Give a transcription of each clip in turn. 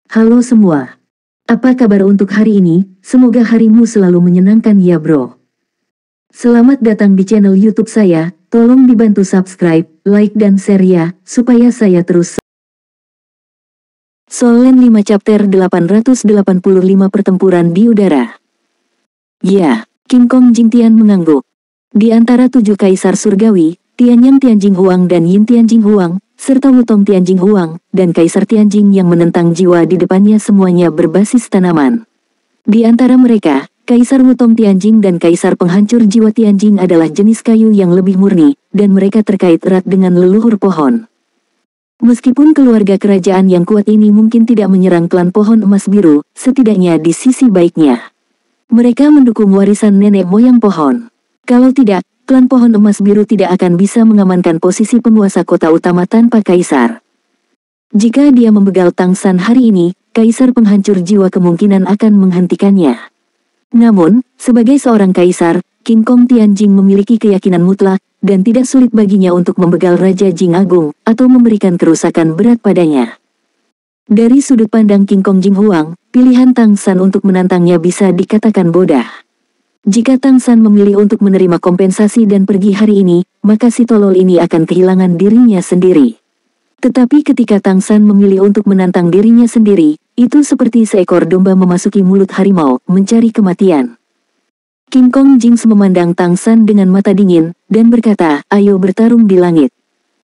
Halo semua. Apa kabar untuk hari ini? Semoga harimu selalu menyenangkan ya bro. Selamat datang di channel YouTube saya. Tolong dibantu subscribe, like dan share ya, supaya saya terus. Solen 5 chapter 885 pertempuran di udara. Ya, King Kong Jingtian mengangguk. Di antara 7 kaisar surgawi, Tianyang Tianjing Huang dan Yin Tianjing Huang, serta Wutong Tianjing Huang, dan Kaisar Tianjing yang menentang jiwa di depannya semuanya berbasis tanaman. Di antara mereka, Kaisar Wutong Tianjing dan Kaisar Penghancur Jiwa Tianjing adalah jenis kayu yang lebih murni, dan mereka terkait erat dengan leluhur pohon. Meskipun keluarga kerajaan yang kuat ini mungkin tidak menyerang klan pohon emas biru, setidaknya di sisi baiknya, mereka mendukung warisan nenek moyang pohon. Kalau tidak, klan pohon emas biru tidak akan bisa mengamankan posisi penguasa kota utama tanpa kaisar. Jika dia membegal Tangshan hari ini, Kaisar Penghancur Jiwa kemungkinan akan menghentikannya. Namun, sebagai seorang kaisar, King Kong Tianjing memiliki keyakinan mutlak, dan tidak sulit baginya untuk membegal Raja Jing Agung, atau memberikan kerusakan berat padanya. Dari sudut pandang King Kong Jing Huang, pilihan Tangshan untuk menantangnya bisa dikatakan bodoh. Jika Tangshan memilih untuk menerima kompensasi dan pergi hari ini, maka si tolol ini akan kehilangan dirinya sendiri. Tetapi ketika Tangshan memilih untuk menantang dirinya sendiri, itu seperti seekor domba memasuki mulut harimau, mencari kematian. King Kong Jing memandang Tangshan dengan mata dingin, dan berkata, "Ayo bertarung di langit."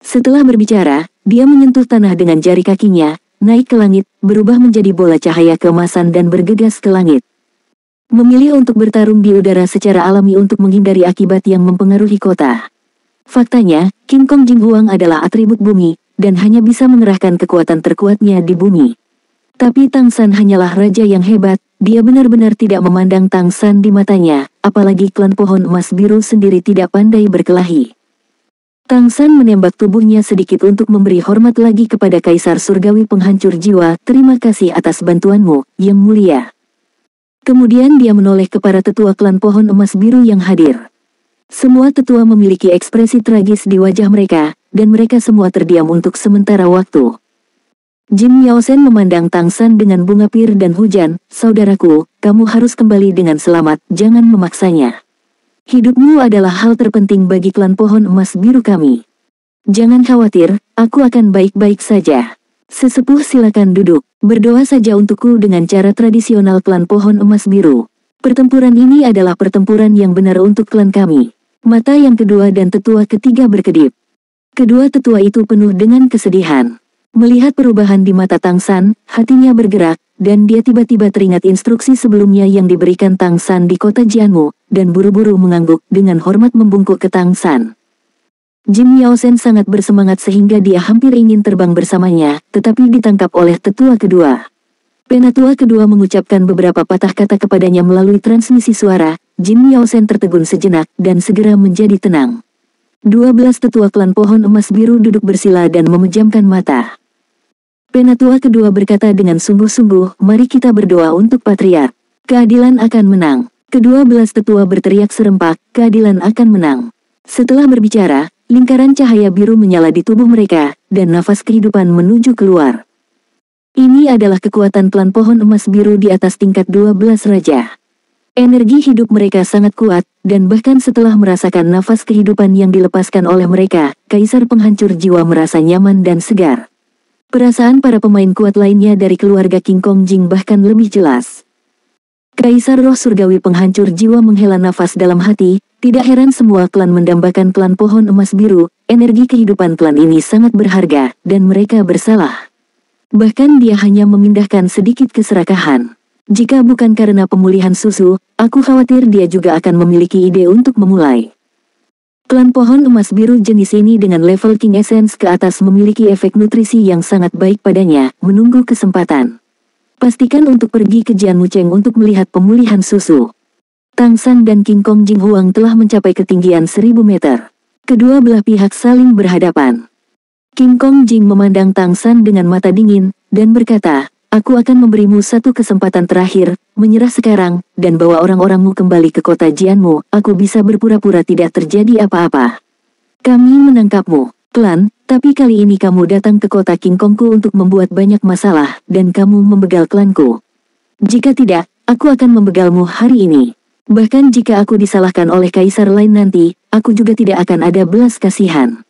Setelah berbicara, dia menyentuh tanah dengan jari kakinya, naik ke langit, berubah menjadi bola cahaya keemasan dan bergegas ke langit. Memilih untuk bertarung di udara secara alami untuk menghindari akibat yang mempengaruhi kota. Faktanya, King Kong Jing Huang adalah atribut bumi, dan hanya bisa mengerahkan kekuatan terkuatnya di bumi. Tapi Tangshan hanyalah raja yang hebat, dia benar-benar tidak memandang Tangshan di matanya, apalagi klan pohon emas biru sendiri tidak pandai berkelahi. Tangshan menembak tubuhnya sedikit untuk memberi hormat lagi kepada Kaisar Surgawi Penghancur Jiwa. "Terima kasih atas bantuanmu, Yang Mulia." Kemudian dia menoleh ke para tetua klan pohon emas biru yang hadir. Semua tetua memiliki ekspresi tragis di wajah mereka, dan mereka semua terdiam untuk sementara waktu. Jin Miaosen memandang Tangshan dengan bunga pir dan hujan, "Saudaraku, kamu harus kembali dengan selamat, jangan memaksanya. Hidupmu adalah hal terpenting bagi klan pohon emas biru kami. Jangan khawatir, aku akan baik-baik saja. Sesepuh silakan duduk, berdoa saja untukku dengan cara tradisional klan pohon emas biru. Pertempuran ini adalah pertempuran yang benar untuk klan kami." Mata yang kedua dan tetua ketiga berkedip. Kedua tetua itu penuh dengan kesedihan. Melihat perubahan di mata Tangshan, hatinya bergerak, dan dia tiba-tiba teringat instruksi sebelumnya yang diberikan Tangshan di kota Jianmu, dan buru-buru mengangguk dengan hormat membungkuk ke Tangshan. Jin Miaosen sangat bersemangat sehingga dia hampir ingin terbang bersamanya, tetapi ditangkap oleh tetua kedua. Penatua kedua mengucapkan beberapa patah kata kepadanya melalui transmisi suara. Jin Miaosen tertegun sejenak, dan segera menjadi tenang. 12 tetua klan pohon emas biru duduk bersila dan memejamkan mata. Penatua kedua berkata dengan sungguh-sungguh, "Mari kita berdoa untuk Patriark. Keadilan akan menang." Ke-12 tetua berteriak serempak, "Keadilan akan menang." Setelah berbicara, lingkaran cahaya biru menyala di tubuh mereka, dan nafas kehidupan menuju keluar. Ini adalah kekuatan klan pohon emas biru di atas tingkat 12 raja. Energi hidup mereka sangat kuat, dan bahkan setelah merasakan nafas kehidupan yang dilepaskan oleh mereka, Kaisar Penghancur Jiwa merasa nyaman dan segar. Perasaan para pemain kuat lainnya dari keluarga King Kong Jing bahkan lebih jelas. Kaisar Roh Surgawi Penghancur Jiwa menghela nafas dalam hati. Tidak heran semua klan mendambakan klan pohon emas biru, energi kehidupan klan ini sangat berharga, dan mereka bersalah. Bahkan dia hanya memindahkan sedikit keserakahan. Jika bukan karena pemulihan susu, aku khawatir dia juga akan memiliki ide untuk memulai. Klan pohon emas biru jenis ini dengan level King Essence ke atas memiliki efek nutrisi yang sangat baik padanya, menunggu kesempatan. Pastikan untuk pergi ke Jianmu Cheng untuk melihat pemulihan susu. Tangshan dan King Kong Jing Huang telah mencapai ketinggian 1000 meter. Kedua belah pihak saling berhadapan. King Kong Jing memandang Tangshan dengan mata dingin, dan berkata, "Aku akan memberimu satu kesempatan terakhir, menyerah sekarang, dan bawa orang-orangmu kembali ke kota Jianmu, aku bisa berpura-pura tidak terjadi apa-apa. Kami menangkapmu." Klan, tapi kali ini kamu datang ke kota King Kongku untuk membuat banyak masalah, dan kamu membegal klanku. Jika tidak, aku akan membegalmu hari ini. Bahkan jika aku disalahkan oleh kaisar lain nanti, aku juga tidak akan ada belas kasihan.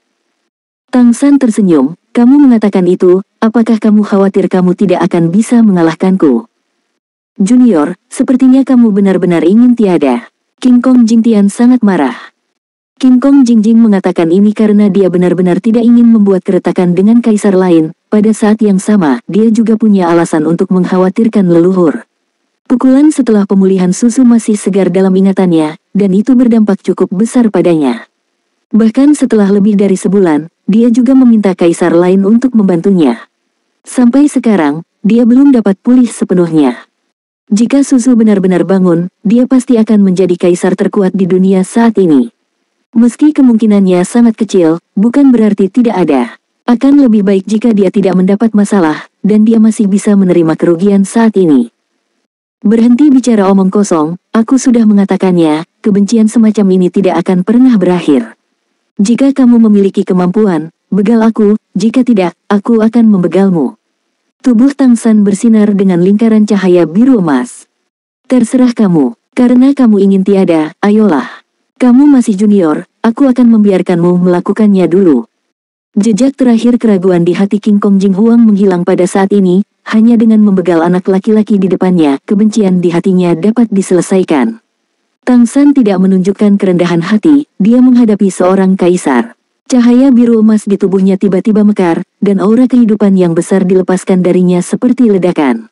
Tang San tersenyum, kamu mengatakan itu, apakah kamu khawatir kamu tidak akan bisa mengalahkanku? Junior, sepertinya kamu benar-benar ingin tiada. King Kong Jingtian sangat marah. King Kong Jingjing mengatakan ini karena dia benar-benar tidak ingin membuat keretakan dengan kaisar lain. Pada saat yang sama, dia juga punya alasan untuk mengkhawatirkan leluhur. Pukulan setelah pemulihan susu masih segar dalam ingatannya, dan itu berdampak cukup besar padanya. Bahkan setelah lebih dari sebulan, dia juga meminta kaisar lain untuk membantunya. Sampai sekarang, dia belum dapat pulih sepenuhnya. Jika susu benar-benar bangun, dia pasti akan menjadi kaisar terkuat di dunia saat ini. Meski kemungkinannya sangat kecil, bukan berarti tidak ada. Akan lebih baik jika dia tidak mendapat masalah, dan dia masih bisa menerima kerugian saat ini. Berhenti bicara omong kosong, aku sudah mengatakannya, kebencian semacam ini tidak akan pernah berakhir. Jika kamu memiliki kemampuan, begal aku, jika tidak, aku akan membegalmu. Tubuh Tang San bersinar dengan lingkaran cahaya biru emas. Terserah kamu, karena kamu ingin tiada, ayolah. Kamu masih junior, aku akan membiarkanmu melakukannya dulu. Jejak terakhir keraguan di hati King Kong Jing Huang menghilang pada saat ini, hanya dengan membegal anak laki-laki di depannya, kebencian di hatinya dapat diselesaikan. Tang San tidak menunjukkan kerendahan hati, dia menghadapi seorang kaisar. Cahaya biru emas di tubuhnya tiba-tiba mekar, dan aura kehidupan yang besar dilepaskan darinya seperti ledakan.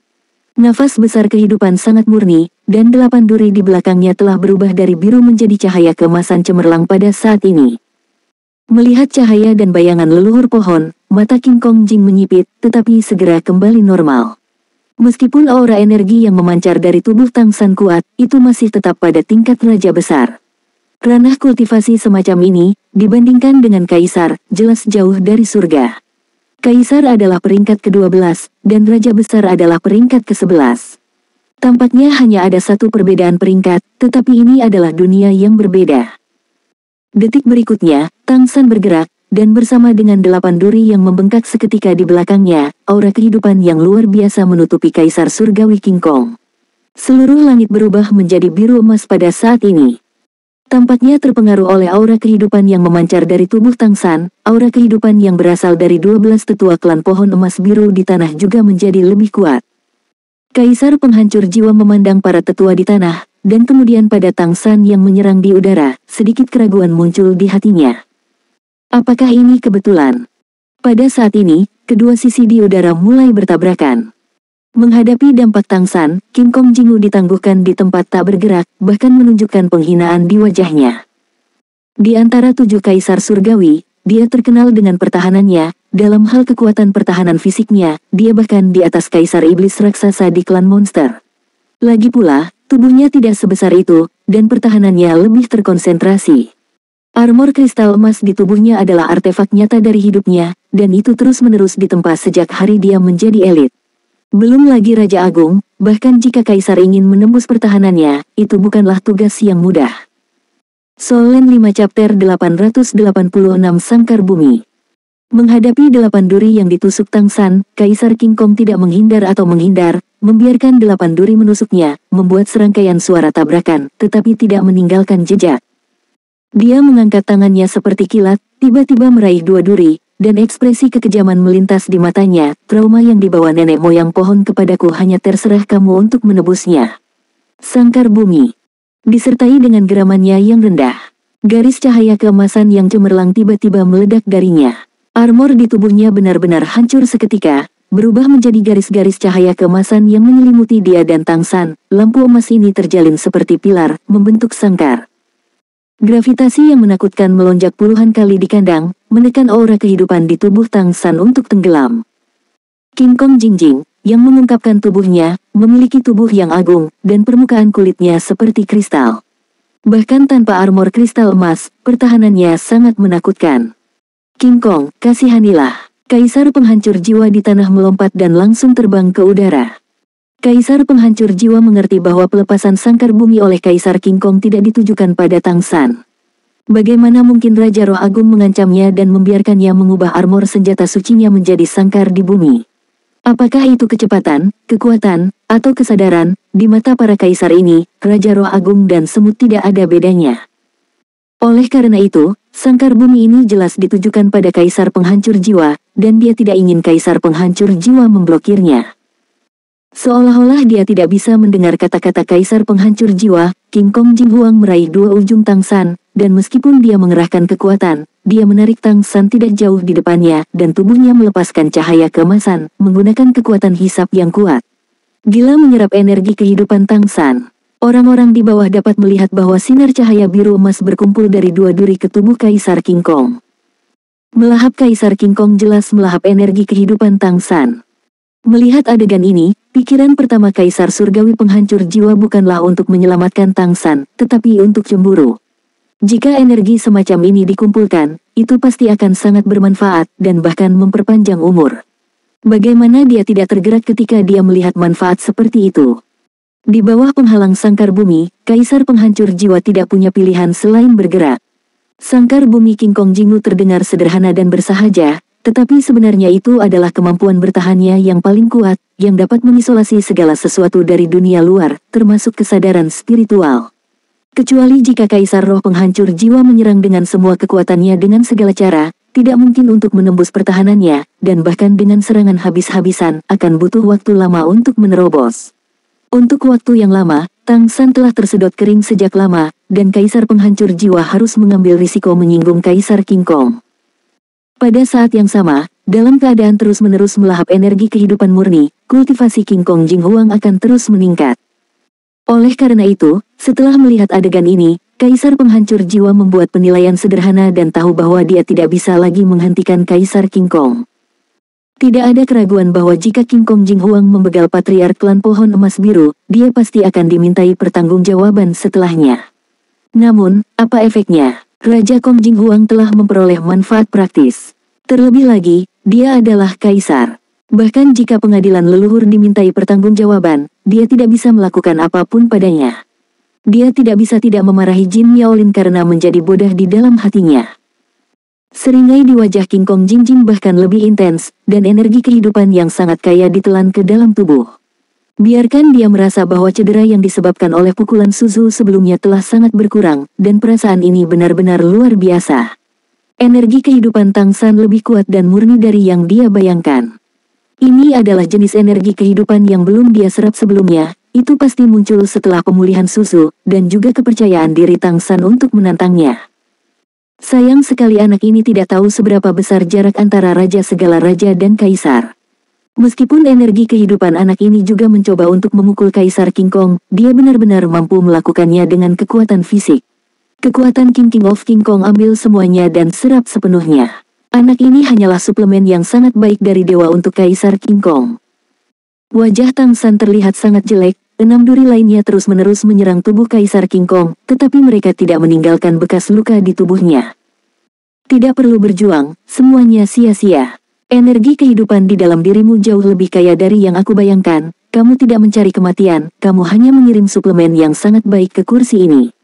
Nafas besar kehidupan sangat murni, dan 8 duri di belakangnya telah berubah dari biru menjadi cahaya keemasan cemerlang pada saat ini. Melihat cahaya dan bayangan leluhur pohon, mata King Kong Jing menyipit, tetapi segera kembali normal. Meskipun aura energi yang memancar dari tubuh Tang San kuat, itu masih tetap pada tingkat raja besar. Ranah kultivasi semacam ini, dibandingkan dengan kaisar, jelas jauh dari surga. Kaisar adalah peringkat ke-12, dan Raja Besar adalah peringkat ke-11. Tampaknya hanya ada satu perbedaan peringkat, tetapi ini adalah dunia yang berbeda. Detik berikutnya, Tang San bergerak, dan bersama dengan 8 duri yang membengkak seketika di belakangnya, aura kehidupan yang luar biasa menutupi Kaisar Surgawi King Kong. Seluruh langit berubah menjadi biru emas pada saat ini. Tampaknya terpengaruh oleh aura kehidupan yang memancar dari tubuh Tang San, aura kehidupan yang berasal dari 12 tetua klan pohon emas biru di tanah juga menjadi lebih kuat. Kaisar penghancur jiwa memandang para tetua di tanah, dan kemudian pada Tang San yang menyerang di udara, sedikit keraguan muncul di hatinya. Apakah ini kebetulan? Pada saat ini, kedua sisi di udara mulai bertabrakan. Menghadapi dampak Tang San, King Kong Jingu ditangguhkan di tempat tak bergerak, bahkan menunjukkan penghinaan di wajahnya. Di antara 7 kaisar surgawi, dia terkenal dengan pertahanannya, dalam hal kekuatan pertahanan fisiknya, dia bahkan di atas kaisar iblis raksasa di klan monster. Lagi pula, tubuhnya tidak sebesar itu, dan pertahanannya lebih terkonsentrasi. Armor kristal emas di tubuhnya adalah artefak nyata dari hidupnya, dan itu terus-menerus ditempa sejak hari dia menjadi elit. Belum lagi Raja Agung, bahkan jika Kaisar ingin menembus pertahanannya, itu bukanlah tugas yang mudah. Solen 5 Chapter 886 Sangkar Bumi. Menghadapi 8 duri yang ditusuk Tang San, Kaisar King Kong tidak menghindar atau menghindar, membiarkan 8 duri menusuknya, membuat serangkaian suara tabrakan, tetapi tidak meninggalkan jejak. Dia mengangkat tangannya seperti kilat, tiba-tiba meraih 2 duri, dan ekspresi kekejaman melintas di matanya. Trauma yang dibawa nenek moyang pohon kepadaku hanya terserah kamu untuk menebusnya. Sangkar Bumi. Disertai dengan geramannya yang rendah. Garis cahaya keemasan yang cemerlang tiba-tiba meledak darinya. Armor di tubuhnya benar-benar hancur seketika, berubah menjadi garis-garis cahaya keemasan yang menyelimuti dia dan Tang San. Lampu emas ini terjalin seperti pilar, membentuk sangkar. Gravitasi yang menakutkan melonjak puluhan kali di kandang, menekan aura kehidupan di tubuh Tang San untuk tenggelam. King Kong Jingjing, yang mengungkapkan tubuhnya, memiliki tubuh yang agung, dan permukaan kulitnya seperti kristal. Bahkan tanpa armor kristal emas, pertahanannya sangat menakutkan. King Kong, kasihanilah. Kaisar penghancur jiwa di tanah melompat dan langsung terbang ke udara. Kaisar penghancur jiwa mengerti bahwa pelepasan sangkar bumi oleh Kaisar King Kong tidak ditujukan pada Tang San. Bagaimana mungkin Raja Roh Agung mengancamnya dan membiarkannya mengubah armor senjata sucinya menjadi sangkar di bumi? Apakah itu kecepatan, kekuatan, atau kesadaran? Di mata para kaisar ini, Raja Roh Agung dan semut tidak ada bedanya. Oleh karena itu, sangkar bumi ini jelas ditujukan pada kaisar penghancur jiwa, dan dia tidak ingin kaisar penghancur jiwa memblokirnya. Seolah-olah dia tidak bisa mendengar kata-kata kaisar penghancur jiwa, King Kong Jing Huang meraih dua ujung Tang San, dan meskipun dia mengerahkan kekuatan, dia menarik Tang San tidak jauh di depannya, dan tubuhnya melepaskan cahaya keemasan, menggunakan kekuatan hisap yang kuat. Gila menyerap energi kehidupan Tang San. Orang-orang di bawah dapat melihat bahwa sinar cahaya biru emas berkumpul dari dua duri ke tubuh Kaisar King Kong. Melahap Kaisar King Kong jelas melahap energi kehidupan Tang San. Melihat adegan ini, pikiran pertama Kaisar Surgawi penghancur jiwa bukanlah untuk menyelamatkan Tang San, tetapi untuk cemburu. Jika energi semacam ini dikumpulkan, itu pasti akan sangat bermanfaat dan bahkan memperpanjang umur. Bagaimana dia tidak tergerak ketika dia melihat manfaat seperti itu? Di bawah penghalang sangkar bumi, Kaisar penghancur jiwa tidak punya pilihan selain bergerak. Sangkar bumi King Kong Jingmu terdengar sederhana dan bersahaja, tetapi sebenarnya itu adalah kemampuan bertahannya yang paling kuat, yang dapat mengisolasi segala sesuatu dari dunia luar, termasuk kesadaran spiritual. Kecuali jika Kaisar Roh Penghancur Jiwa menyerang dengan semua kekuatannya dengan segala cara, tidak mungkin untuk menembus pertahanannya, dan bahkan dengan serangan habis-habisan, akan butuh waktu lama untuk menerobos. Untuk waktu yang lama, Tang San telah tersedot kering sejak lama, dan Kaisar Penghancur Jiwa harus mengambil risiko menyinggung Kaisar King Kong. Pada saat yang sama, dalam keadaan terus-menerus melahap energi kehidupan murni, kultivasi King Kong Jing Huang akan terus meningkat. Oleh karena itu, setelah melihat adegan ini, Kaisar Penghancur Jiwa membuat penilaian sederhana dan tahu bahwa dia tidak bisa lagi menghentikan Kaisar King Kong. Tidak ada keraguan bahwa jika King Kong Jing Huang membegal patriark klan pohon emas biru, dia pasti akan dimintai pertanggungjawaban setelahnya. Namun, apa efeknya? Raja Kong Jing Huang telah memperoleh manfaat praktis. Terlebih lagi, dia adalah kaisar. Bahkan jika pengadilan leluhur dimintai pertanggungjawaban, dia tidak bisa melakukan apapun padanya. Dia tidak bisa tidak memarahi Jin Miaolin karena menjadi bodoh di dalam hatinya. Seringai di wajah King Kong Jing Jing bahkan lebih intens, dan energi kehidupan yang sangat kaya ditelan ke dalam tubuh. Biarkan dia merasa bahwa cedera yang disebabkan oleh pukulan Suzu sebelumnya telah sangat berkurang, dan perasaan ini benar-benar luar biasa. Energi kehidupan Tang San lebih kuat dan murni dari yang dia bayangkan. Ini adalah jenis energi kehidupan yang belum dia serap sebelumnya, itu pasti muncul setelah pemulihan Suzu, dan juga kepercayaan diri Tang San untuk menantangnya. Sayang sekali anak ini tidak tahu seberapa besar jarak antara raja segala raja dan kaisar. Meskipun energi kehidupan anak ini juga mencoba untuk memukul Kaisar King Kong, dia benar-benar mampu melakukannya dengan kekuatan fisik. Kekuatan King of King Kong ambil semuanya dan serap sepenuhnya. Anak ini hanyalah suplemen yang sangat baik dari dewa untuk Kaisar King Kong. Wajah Tang San terlihat sangat jelek, 6 duri lainnya terus-menerus menyerang tubuh Kaisar King Kong, tetapi mereka tidak meninggalkan bekas luka di tubuhnya. Tidak perlu berjuang, semuanya sia-sia. Energi kehidupan di dalam dirimu jauh lebih kaya dari yang aku bayangkan, kamu tidak mencari kematian, kamu hanya mengirim suplemen yang sangat baik ke kursi ini.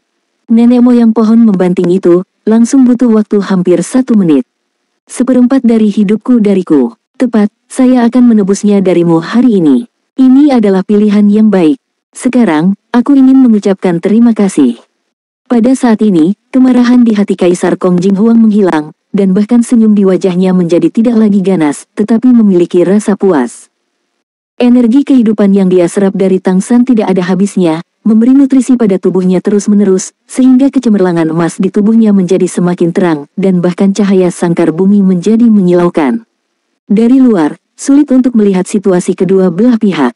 Nenek moyang pohon membanting itu, langsung butuh waktu hampir 1 menit. 1/4 dari hidupku dariku. Tepat, saya akan menebusnya darimu hari ini. Ini adalah pilihan yang baik. Sekarang, aku ingin mengucapkan terima kasih. Pada saat ini, kemarahan di hati Kaisar Kong Jing Huang menghilang, dan bahkan senyum di wajahnya menjadi tidak lagi ganas, tetapi memiliki rasa puas. Energi kehidupan yang dia serap dari Tang San tidak ada habisnya, memberi nutrisi pada tubuhnya terus-menerus, sehingga kecemerlangan emas di tubuhnya menjadi semakin terang, dan bahkan cahaya sangkar bumi menjadi menyilaukan. Dari luar, sulit untuk melihat situasi kedua belah pihak.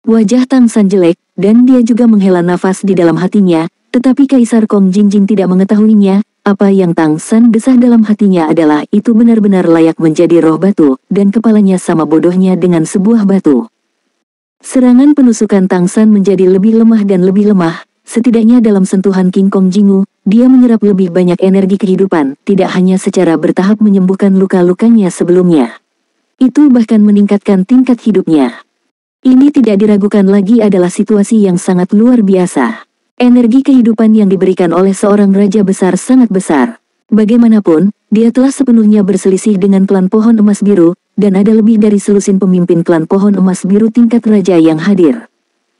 Wajah Tang San jelek, dan dia juga menghela nafas di dalam hatinya, tetapi Kaisar Kong Jing Jing tidak mengetahuinya. Apa yang Tang San desah dalam hatinya adalah itu benar-benar layak menjadi roh batu, dan kepalanya sama bodohnya dengan sebuah batu. Serangan penusukan Tang San menjadi lebih lemah dan lebih lemah, setidaknya dalam sentuhan King Kong Jingu, dia menyerap lebih banyak energi kehidupan, tidak hanya secara bertahap menyembuhkan luka-lukanya sebelumnya. Itu bahkan meningkatkan tingkat hidupnya. Ini tidak diragukan lagi adalah situasi yang sangat luar biasa. Energi kehidupan yang diberikan oleh seorang raja besar sangat besar. Bagaimanapun, dia telah sepenuhnya berselisih dengan klan pohon emas biru, dan ada lebih dari selusin pemimpin klan pohon emas biru tingkat raja yang hadir.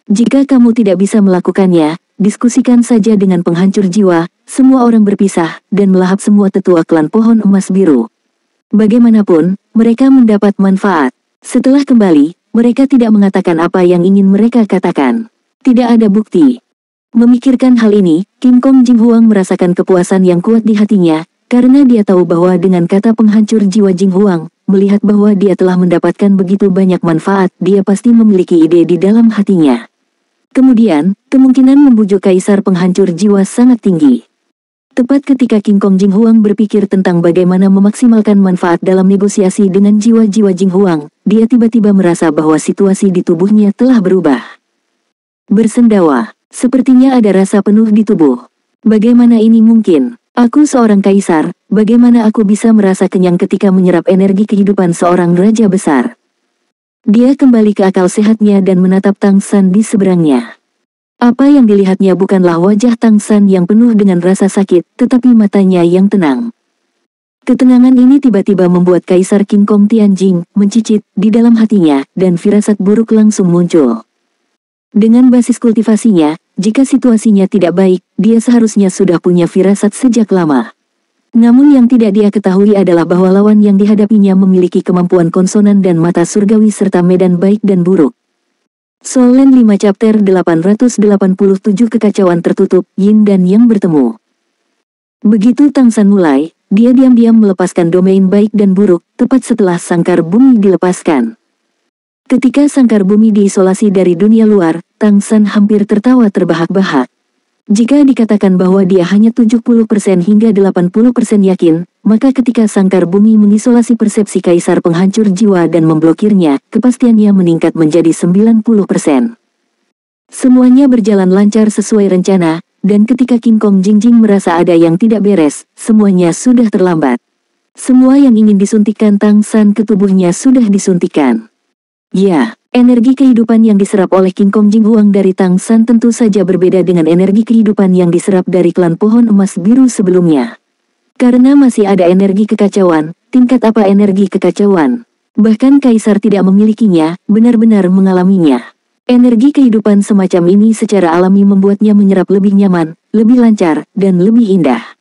Jika kamu tidak bisa melakukannya, diskusikan saja dengan penghancur jiwa, semua orang berpisah, dan melahap semua tetua klan pohon emas biru. Bagaimanapun, mereka mendapat manfaat. Setelah kembali, mereka tidak mengatakan apa yang ingin mereka katakan. Tidak ada bukti. Memikirkan hal ini, King Kong Jing Huang merasakan kepuasan yang kuat di hatinya, karena dia tahu bahwa dengan kata penghancur jiwa Jing Huang, melihat bahwa dia telah mendapatkan begitu banyak manfaat, dia pasti memiliki ide di dalam hatinya. Kemudian, kemungkinan membujuk kaisar penghancur jiwa sangat tinggi. Tepat ketika King Kong Jing Huang berpikir tentang bagaimana memaksimalkan manfaat dalam negosiasi dengan jiwa-jiwa Jing Huang, dia tiba-tiba merasa bahwa situasi di tubuhnya telah berubah. Bersendawa. Sepertinya ada rasa penuh di tubuh. Bagaimana ini mungkin? Aku seorang kaisar, bagaimana aku bisa merasa kenyang ketika menyerap energi kehidupan seorang raja besar? Dia kembali ke akal sehatnya dan menatap Tang San di seberangnya. Apa yang dilihatnya bukanlah wajah Tang San yang penuh dengan rasa sakit, tetapi matanya yang tenang. Ketenangan ini tiba-tiba membuat Kaisar King Kong Tianjing mencicit di dalam hatinya, dan firasat buruk langsung muncul. Dengan basis kultivasinya, jika situasinya tidak baik, dia seharusnya sudah punya firasat sejak lama. Namun yang tidak dia ketahui adalah bahwa lawan yang dihadapinya memiliki kemampuan konsonan dan mata surgawi serta medan baik dan buruk. Soul Land 5 Chapter 887 Kekacauan tertutup, Yin dan Yang bertemu. Begitu Tang San mulai, dia diam-diam melepaskan domain baik dan buruk, tepat setelah sangkar bumi dilepaskan. Ketika sangkar bumi diisolasi dari dunia luar, Tang San hampir tertawa terbahak-bahak. Jika dikatakan bahwa dia hanya 70% hingga 80% yakin, maka ketika sangkar bumi mengisolasi persepsi kaisar penghancur jiwa dan memblokirnya, kepastiannya meningkat menjadi 90%. Semuanya berjalan lancar sesuai rencana, dan ketika King Kong Jing Jing merasa ada yang tidak beres, semuanya sudah terlambat. Semua yang ingin disuntikkan Tang San ke tubuhnya sudah disuntikkan. Ya, energi kehidupan yang diserap oleh King Kong Jing Huang dari Tang San tentu saja berbeda dengan energi kehidupan yang diserap dari klan pohon emas biru sebelumnya. Karena masih ada energi kekacauan, tingkat apa energi kekacauan? Bahkan kaisar tidak memilikinya, benar-benar mengalaminya. Energi kehidupan semacam ini secara alami membuatnya menyerap lebih nyaman, lebih lancar, dan lebih indah.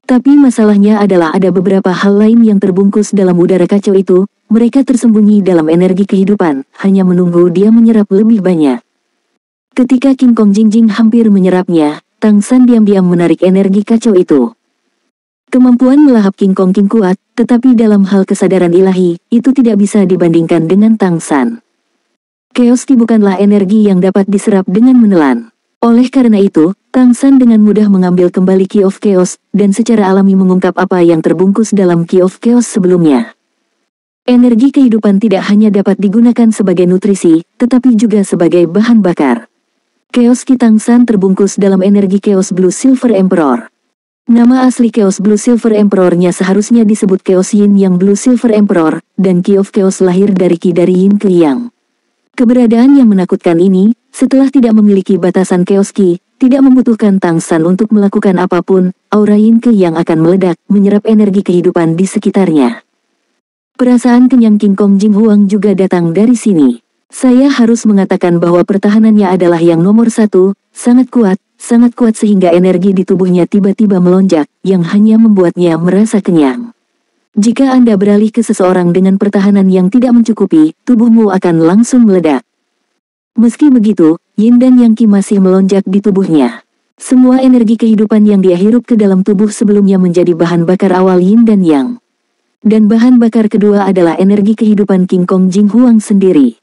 Tapi masalahnya adalah ada beberapa hal lain yang terbungkus dalam udara kacau itu. Mereka tersembunyi dalam energi kehidupan, hanya menunggu dia menyerap lebih banyak. Ketika King Kong Jing Jing hampir menyerapnya, Tang San diam-diam menarik energi kacau itu. Kemampuan melahap King Kong King kuat, tetapi dalam hal kesadaran ilahi, itu tidak bisa dibandingkan dengan Tang San. Chaos Ki bukanlah energi yang dapat diserap dengan menelan. Oleh karena itu, Tang San dengan mudah mengambil kembali Key of Chaos, dan secara alami mengungkap apa yang terbungkus dalam Key of Chaos sebelumnya. Energi kehidupan tidak hanya dapat digunakan sebagai nutrisi, tetapi juga sebagai bahan bakar. Chaos Ki Tang San terbungkus dalam energi Chaos Blue Silver Emperor. Nama asli Chaos Blue Silver Emperor-nya seharusnya disebut Chaos Yin Yang Blue Silver Emperor, dan Key of Chaos lahir dari Ki dari Yin ke Yang. Keberadaan yang menakutkan ini, setelah tidak memiliki batasan Chaos Ki, tidak membutuhkan Tang San untuk melakukan apapun, aura Yin ke Yang akan meledak, menyerap energi kehidupan di sekitarnya. Perasaan kenyang King Kong Jing Huang juga datang dari sini. Saya harus mengatakan bahwa pertahanannya adalah yang nomor satu, sangat kuat sehingga energi di tubuhnya tiba-tiba melonjak, yang hanya membuatnya merasa kenyang. Jika Anda beralih ke seseorang dengan pertahanan yang tidak mencukupi, tubuhmu akan langsung meledak. Meski begitu, Yin dan Yang Ki masih melonjak di tubuhnya. Semua energi kehidupan yang dia hirup ke dalam tubuh sebelumnya menjadi bahan bakar awal Yin dan Yang. Dan bahan bakar kedua adalah energi kehidupan King Kong Jing Huang sendiri.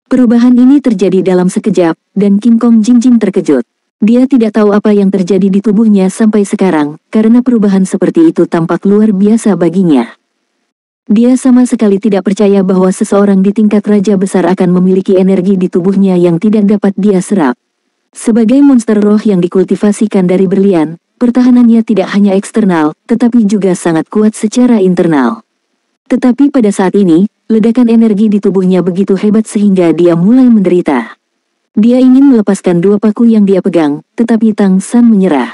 Perubahan ini terjadi dalam sekejap, dan King Kong Jing Jing terkejut. Dia tidak tahu apa yang terjadi di tubuhnya sampai sekarang, karena perubahan seperti itu tampak luar biasa baginya. Dia sama sekali tidak percaya bahwa seseorang di tingkat raja besar akan memiliki energi di tubuhnya yang tidak dapat dia serap. Sebagai monster roh yang dikultivasikan dari berlian, pertahanannya tidak hanya eksternal, tetapi juga sangat kuat secara internal. Tetapi pada saat ini, ledakan energi di tubuhnya begitu hebat sehingga dia mulai menderita. Dia ingin melepaskan dua paku yang dia pegang, tetapi Tang San menyerah.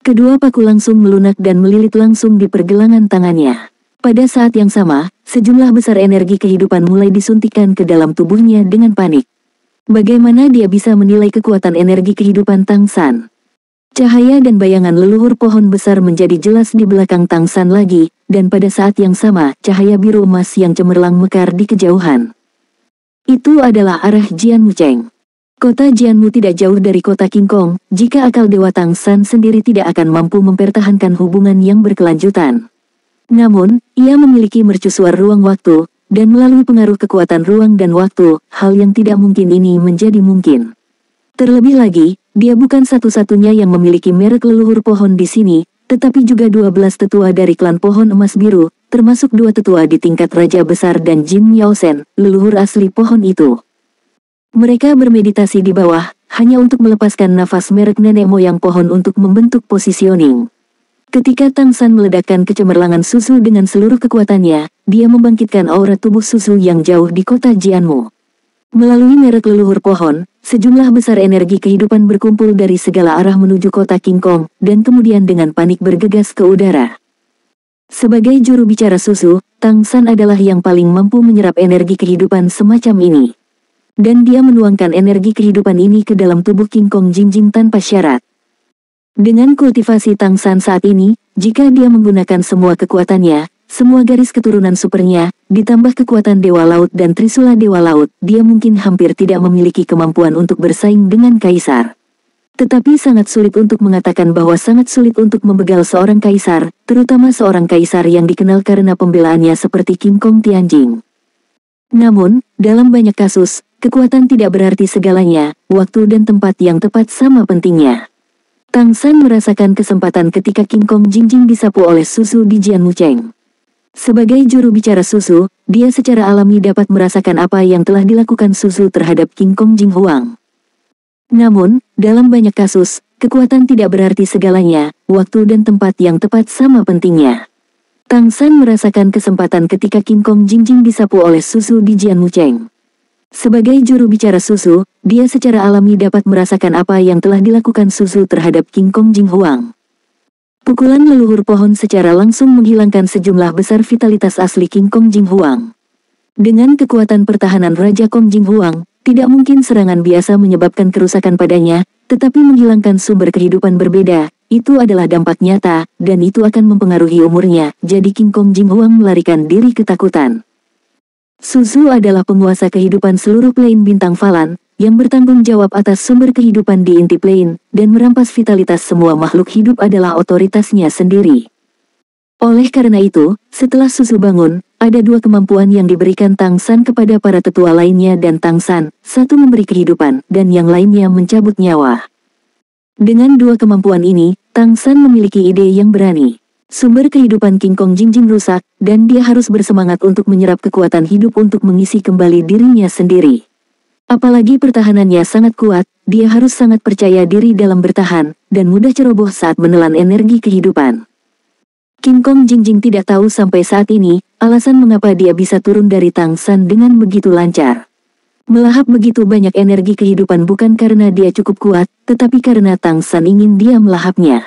Kedua paku langsung melunak dan melilit langsung di pergelangan tangannya. Pada saat yang sama, sejumlah besar energi kehidupan mulai disuntikkan ke dalam tubuhnya dengan panik. Bagaimana dia bisa menilai kekuatan energi kehidupan Tang San? Cahaya dan bayangan leluhur pohon besar menjadi jelas di belakang Tang San lagi, dan pada saat yang sama, cahaya biru emas yang cemerlang mekar di kejauhan. Itu adalah arah Jianmu Cheng. Kota Jianmu tidak jauh dari kota King Kong, jika akal Dewa Tang San sendiri tidak akan mampu mempertahankan hubungan yang berkelanjutan. Namun, ia memiliki mercusuar ruang waktu, dan melalui pengaruh kekuatan ruang dan waktu, hal yang tidak mungkin ini menjadi mungkin. Terlebih lagi, dia bukan satu-satunya yang memiliki merek leluhur pohon di sini, tetapi juga 12 tetua dari klan pohon emas biru, termasuk 2 tetua di tingkat Raja Besar dan Jin Miaosen, leluhur asli pohon itu. Mereka bermeditasi di bawah, hanya untuk melepaskan nafas merek nenek moyang pohon untuk membentuk positioning. Ketika Tang San meledakkan kecemerlangan susu dengan seluruh kekuatannya, dia membangkitkan aura tubuh susu yang jauh di kota Jianmu. Melalui merek leluhur pohon, sejumlah besar energi kehidupan berkumpul dari segala arah menuju kota King Kong, dan kemudian dengan panik bergegas ke udara. Sebagai juru bicara susu, Tang San adalah yang paling mampu menyerap energi kehidupan semacam ini. Dan dia menuangkan energi kehidupan ini ke dalam tubuh King Kong Jingjing tanpa syarat. Dengan kultivasi Tang San saat ini, jika dia menggunakan semua kekuatannya, semua garis keturunan supernya, ditambah kekuatan Dewa Laut dan Trisula Dewa Laut, dia mungkin hampir tidak memiliki kemampuan untuk bersaing dengan Kaisar. Tetapi sangat sulit untuk mengatakan bahwa sangat sulit untuk membegal seorang Kaisar, terutama seorang Kaisar yang dikenal karena pembelaannya seperti King Kong Tianjing. Namun, dalam banyak kasus, kekuatan tidak berarti segalanya, waktu dan tempat yang tepat sama pentingnya. Tang San merasakan kesempatan ketika King Kong Jingjing disapu oleh susu di Jianmu Cheng. Sebagai juru bicara susu, dia secara alami dapat merasakan apa yang telah dilakukan susu terhadap King Kong Jing Huang. Namun, dalam banyak kasus, kekuatan tidak berarti segalanya, waktu dan tempat yang tepat sama pentingnya. Tang San merasakan kesempatan ketika King Kong Jingjing disapu oleh susu di Jianmu Cheng. Sebagai juru bicara susu, dia secara alami dapat merasakan apa yang telah dilakukan susu terhadap King Kong Jing Huang. Pukulan leluhur pohon secara langsung menghilangkan sejumlah besar vitalitas asli King Kong Jing Huang. Dengan kekuatan pertahanan Raja Kong Jing Huang, tidak mungkin serangan biasa menyebabkan kerusakan padanya, tetapi menghilangkan sumber kehidupan berbeda, itu adalah dampak nyata, dan itu akan mempengaruhi umurnya, jadi King Kong Jing Huang melarikan diri ketakutan. Susu adalah penguasa kehidupan seluruh plane bintang Falan, yang bertanggung jawab atas sumber kehidupan di inti plane, dan merampas vitalitas semua makhluk hidup adalah otoritasnya sendiri. Oleh karena itu, setelah Susu bangun, ada 2 kemampuan yang diberikan Tang San kepada para tetua lainnya dan Tang San, satu memberi kehidupan, dan yang lainnya mencabut nyawa. Dengan 2 kemampuan ini, Tang San memiliki ide yang berani. Sumber kehidupan King Kong Jingjing rusak, dan dia harus bersemangat untuk menyerap kekuatan hidup untuk mengisi kembali dirinya sendiri. Apalagi pertahanannya sangat kuat, dia harus sangat percaya diri dalam bertahan, dan mudah ceroboh saat menelan energi kehidupan. King Kong Jingjing tidak tahu sampai saat ini, alasan mengapa dia bisa turun dari Tang San dengan begitu lancar. Melahap begitu banyak energi kehidupan bukan karena dia cukup kuat, tetapi karena Tang San ingin dia melahapnya.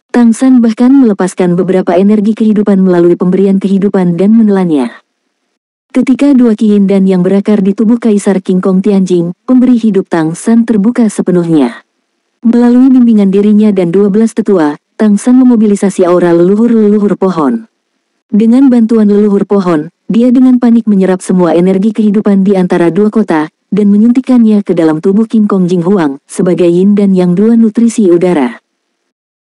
Tang San bahkan melepaskan beberapa energi kehidupan melalui pemberian kehidupan dan menelannya. Ketika 2 Qiyin yang berakar di tubuh Kaisar King Kong Tianjing, pemberi hidup Tang San terbuka sepenuhnya. Melalui bimbingan dirinya dan 12 tetua, Tang San memobilisasi aura leluhur-leluhur pohon. Dengan bantuan leluhur pohon, dia dengan panik menyerap semua energi kehidupan di antara 2 kota, dan menyuntikkannya ke dalam tubuh King Kong Jing Huang, sebagai yin dan yang 2 nutrisi udara.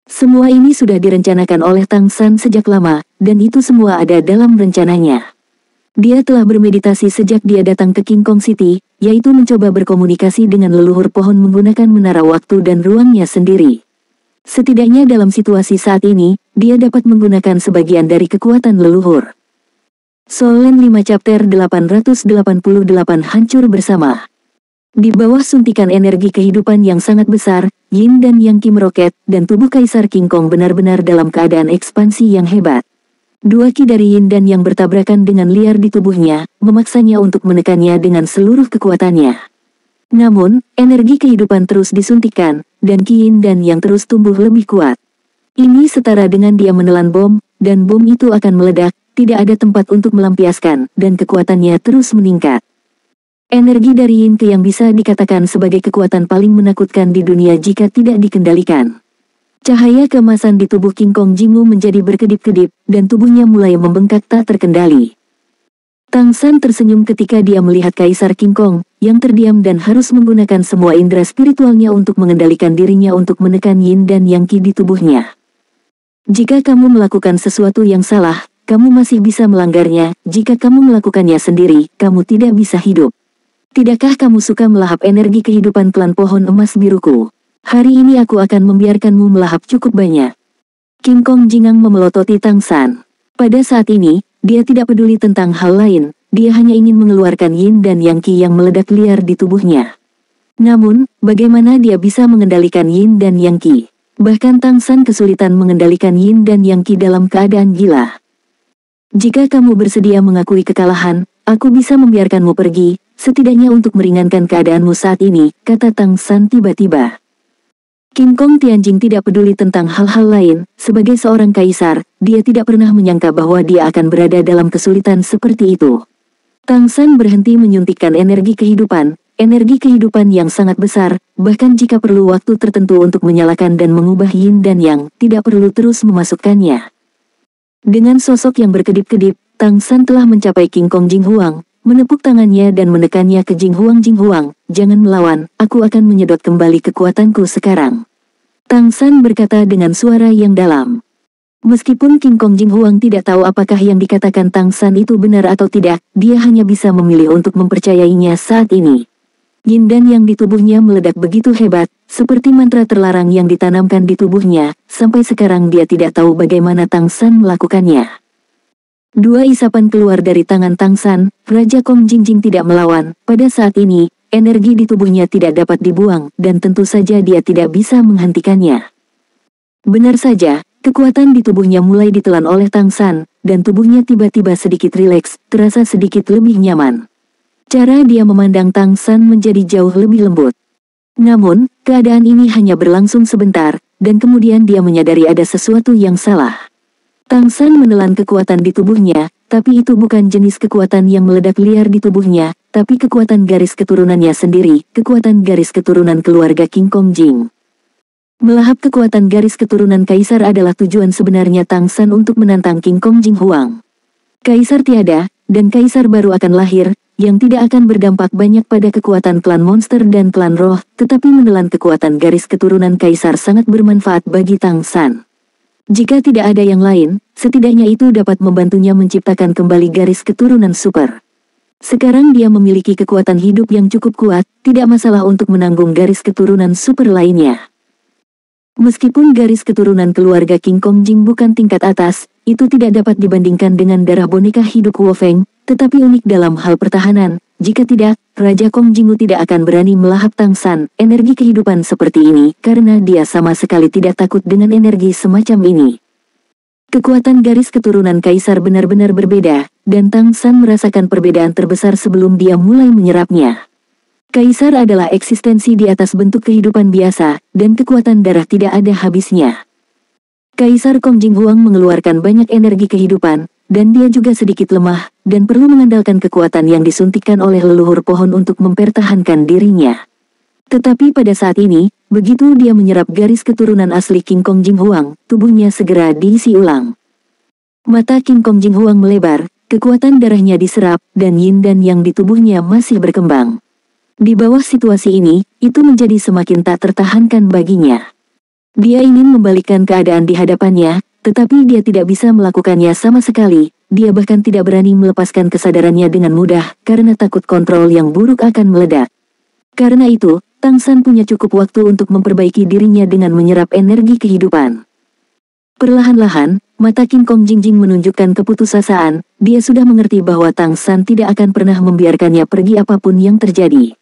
Semua ini sudah direncanakan oleh Tang San sejak lama, dan itu semua ada dalam rencananya. Dia telah bermeditasi sejak dia datang ke King Kong City, yaitu mencoba berkomunikasi dengan leluhur pohon menggunakan menara waktu dan ruangnya sendiri. Setidaknya dalam situasi saat ini, dia dapat menggunakan sebagian dari kekuatan leluhur. Solen 5 Chapter 888 Hancur Bersama. Di bawah suntikan energi kehidupan yang sangat besar, Yin dan Yang Kim Rocket, dan tubuh Kaisar King Kong benar-benar dalam keadaan ekspansi yang hebat. 2 ki dari Yin dan Yang bertabrakan dengan liar di tubuhnya, memaksanya untuk menekannya dengan seluruh kekuatannya. Namun, energi kehidupan terus disuntikkan, dan Qi Yin dan Yang terus tumbuh lebih kuat. Ini setara dengan dia menelan bom, dan bom itu akan meledak, tidak ada tempat untuk melampiaskan, dan kekuatannya terus meningkat. Energi dari Yin ke Yang bisa dikatakan sebagai kekuatan paling menakutkan di dunia jika tidak dikendalikan. Cahaya keemasan di tubuh King Kong Jingmu menjadi berkedip-kedip, dan tubuhnya mulai membengkak tak terkendali. Tang San tersenyum ketika dia melihat Kaisar King Kong, yang terdiam dan harus menggunakan semua indera spiritualnya untuk mengendalikan dirinya untuk menekan Yin dan Yang Qi di tubuhnya. Jika kamu melakukan sesuatu yang salah, kamu masih bisa melanggarnya. Jika kamu melakukannya sendiri, kamu tidak bisa hidup. Tidakkah kamu suka melahap energi kehidupan klan pohon emas biruku? Hari ini aku akan membiarkanmu melahap cukup banyak. King Kong Jingang memelototi Tang San. Pada saat ini, dia tidak peduli tentang hal lain, dia hanya ingin mengeluarkan Yin dan Yang Qi yang meledak liar di tubuhnya. Namun, bagaimana dia bisa mengendalikan Yin dan Yang Qi? Bahkan Tang San kesulitan mengendalikan Yin dan Yang Qi dalam keadaan gila. Jika kamu bersedia mengakui kekalahan, aku bisa membiarkanmu pergi, setidaknya untuk meringankan keadaanmu saat ini, kata Tang San tiba-tiba. King Kong Tianjing tidak peduli tentang hal-hal lain, sebagai seorang kaisar, dia tidak pernah menyangka bahwa dia akan berada dalam kesulitan seperti itu. Tang San berhenti menyuntikkan energi kehidupan yang sangat besar, bahkan jika perlu waktu tertentu untuk menyalakan dan mengubah Yin dan Yang, tidak perlu terus memasukkannya. Dengan sosok yang berkedip-kedip, Tang San telah mencapai King Kong Jinghuang, menepuk tangannya dan menekannya ke Jinghuang. Jangan melawan, aku akan menyedot kembali kekuatanku sekarang. Tang San berkata dengan suara yang dalam. Meskipun King Kong Jinghuang tidak tahu apakah yang dikatakan Tang San itu benar atau tidak, dia hanya bisa memilih untuk mempercayainya saat ini. Yin dan Yang di tubuhnya meledak begitu hebat, seperti mantra terlarang yang ditanamkan di tubuhnya, sampai sekarang dia tidak tahu bagaimana Tang San melakukannya. Dua isapan keluar dari tangan Tang San, Raja Kong Jingjing tidak melawan. Pada saat ini, energi di tubuhnya tidak dapat dibuang, dan tentu saja dia tidak bisa menghentikannya. Benar saja, kekuatan di tubuhnya mulai ditelan oleh Tang San, dan tubuhnya tiba-tiba sedikit rileks, terasa sedikit lebih nyaman. Cara dia memandang Tang San menjadi jauh lebih lembut. Namun, keadaan ini hanya berlangsung sebentar, dan kemudian dia menyadari ada sesuatu yang salah. Tang San menelan kekuatan di tubuhnya, tapi itu bukan jenis kekuatan yang meledak liar di tubuhnya, tapi kekuatan garis keturunannya sendiri, kekuatan garis keturunan keluarga King Kong Jing. Melahap kekuatan garis keturunan kaisar adalah tujuan sebenarnya Tang San untuk menantang King Kong Jinghuang. Kaisar tiada, dan kaisar baru akan lahir, yang tidak akan berdampak banyak pada kekuatan klan monster dan klan roh, tetapi menelan kekuatan garis keturunan kaisar sangat bermanfaat bagi Tang San. Jika tidak ada yang lain, setidaknya itu dapat membantunya menciptakan kembali garis keturunan super. Sekarang dia memiliki kekuatan hidup yang cukup kuat, tidak masalah untuk menanggung garis keturunan super lainnya. Meskipun garis keturunan keluarga King Kong Jing bukan tingkat atas, itu tidak dapat dibandingkan dengan darah boneka hidup Wu Feng, tetapi unik dalam hal pertahanan. Jika tidak, Raja Kong Jingmu tidak akan berani melahap Tang San, energi kehidupan seperti ini, karena dia sama sekali tidak takut dengan energi semacam ini. Kekuatan garis keturunan kaisar benar-benar berbeda, dan Tang San merasakan perbedaan terbesar sebelum dia mulai menyerapnya. Kaisar adalah eksistensi di atas bentuk kehidupan biasa, dan kekuatan darah tidak ada habisnya. Kaisar Kong Jinghuang mengeluarkan banyak energi kehidupan, dan dia juga sedikit lemah, dan perlu mengandalkan kekuatan yang disuntikkan oleh leluhur pohon untuk mempertahankan dirinya. Tetapi pada saat ini, begitu dia menyerap garis keturunan asli King Kong Jinghuang, tubuhnya segera diisi ulang. Mata King Kong Jinghuang melebar, kekuatan darahnya diserap, dan Yin dan Yang di tubuhnya masih berkembang. Di bawah situasi ini, itu menjadi semakin tak tertahankan baginya. Dia ingin membalikkan keadaan di hadapannya, tetapi dia tidak bisa melakukannya sama sekali. Dia bahkan tidak berani melepaskan kesadarannya dengan mudah, karena takut kontrol yang buruk akan meledak. Karena itu, Tang San punya cukup waktu untuk memperbaiki dirinya dengan menyerap energi kehidupan. Perlahan-lahan, mata King Kong Jingjing menunjukkan keputusasaan. Dia sudah mengerti bahwa Tang San tidak akan pernah membiarkannya pergi apapun yang terjadi.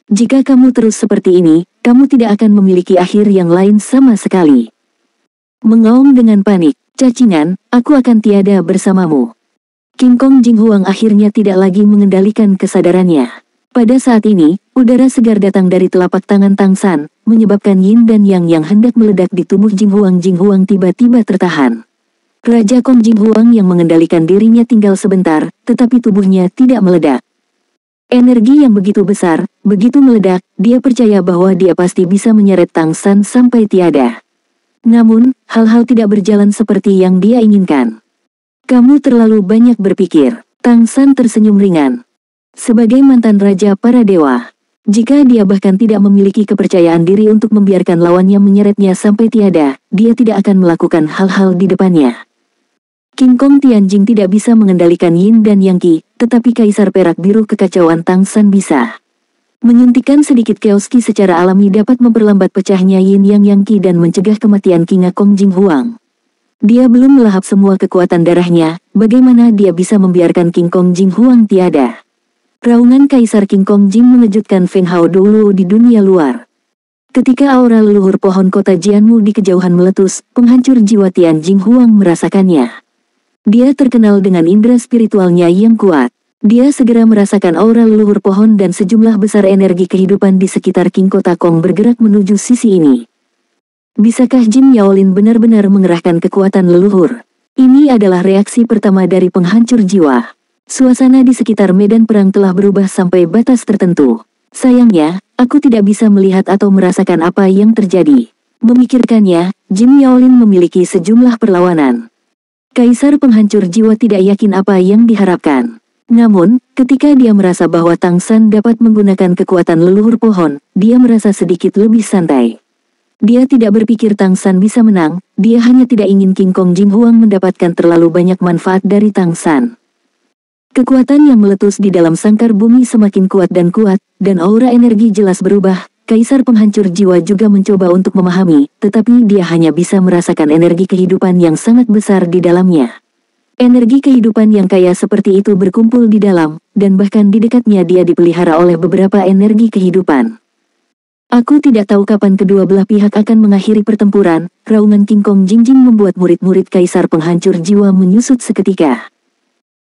Jika kamu terus seperti ini, kamu tidak akan memiliki akhir yang lain sama sekali. Mengaum dengan panik, cacingan, aku akan tiada bersamamu. King Kong Jinghuang akhirnya tidak lagi mengendalikan kesadarannya. Pada saat ini, udara segar datang dari telapak tangan Tang San, menyebabkan yin dan yang hendak meledak di tubuh Jing Huang tiba-tiba tertahan. Raja Kong Jing Huang yang mengendalikan dirinya tinggal sebentar, tetapi tubuhnya tidak meledak. Energi yang begitu besar, begitu meledak, dia percaya bahwa dia pasti bisa menyeret Tang San sampai tiada. Namun, hal-hal tidak berjalan seperti yang dia inginkan. Kamu terlalu banyak berpikir. Tang San tersenyum ringan. Sebagai mantan raja para dewa, jika dia bahkan tidak memiliki kepercayaan diri untuk membiarkan lawannya menyeretnya sampai tiada, dia tidak akan melakukan hal-hal di depannya. King Kong Tianjing tidak bisa mengendalikan yin dan yang qi, tetapi Kaisar Perak Biru kekacauan Tang San bisa. Menyuntikkan sedikit chaos qi secara alami dapat memperlambat pecahnya yin yang qi dan mencegah kematian King Kong Jing Huang. Dia belum melahap semua kekuatan darahnya, bagaimana dia bisa membiarkan King Kong Jing Huang tiada? Raungan Kaisar King Kong Jing mengejutkan Feng Hao Dulu di dunia luar. Ketika aura leluhur pohon kota Jianmu di kejauhan meletus, penghancur jiwa Tian Jing Huang merasakannya. Dia terkenal dengan indera spiritualnya yang kuat. Dia segera merasakan aura leluhur pohon dan sejumlah besar energi kehidupan di sekitar King Kota Kong bergerak menuju sisi ini. Bisakah Jin Yaolin benar-benar mengerahkan kekuatan leluhur? Ini adalah reaksi pertama dari penghancur jiwa. Suasana di sekitar medan perang telah berubah sampai batas tertentu. Sayangnya, aku tidak bisa melihat atau merasakan apa yang terjadi. Memikirkannya, Jin Yaolin memiliki sejumlah perlawanan. Kaisar penghancur jiwa tidak yakin apa yang diharapkan. Namun, ketika dia merasa bahwa Tang San dapat menggunakan kekuatan leluhur pohon, dia merasa sedikit lebih santai. Dia tidak berpikir Tang San bisa menang, dia hanya tidak ingin King Kong Jing Huang mendapatkan terlalu banyak manfaat dari Tang San. Kekuatan yang meletus di dalam sangkar bumi semakin kuat, dan aura energi jelas berubah. Kaisar penghancur jiwa juga mencoba untuk memahami, tetapi dia hanya bisa merasakan energi kehidupan yang sangat besar di dalamnya. Energi kehidupan yang kaya seperti itu berkumpul di dalam, dan bahkan di dekatnya dia dipelihara oleh beberapa energi kehidupan. Aku tidak tahu kapan kedua belah pihak akan mengakhiri pertempuran. Raungan King Kong Jingjing membuat murid-murid Kaisar penghancur jiwa menyusut seketika.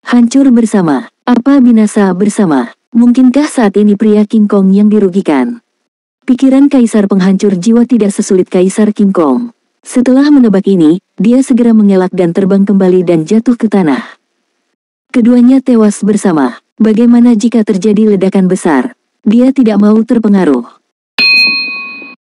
Hancur bersama, apa binasa bersama? Mungkinkah saat ini pria King Kong yang dirugikan? Pikiran Kaisar penghancur jiwa tidak sesulit Kaisar King Kong. Setelah menebak ini, dia segera mengelak dan terbang kembali dan jatuh ke tanah. Keduanya tewas bersama. Bagaimana jika terjadi ledakan besar? Dia tidak mau terpengaruh.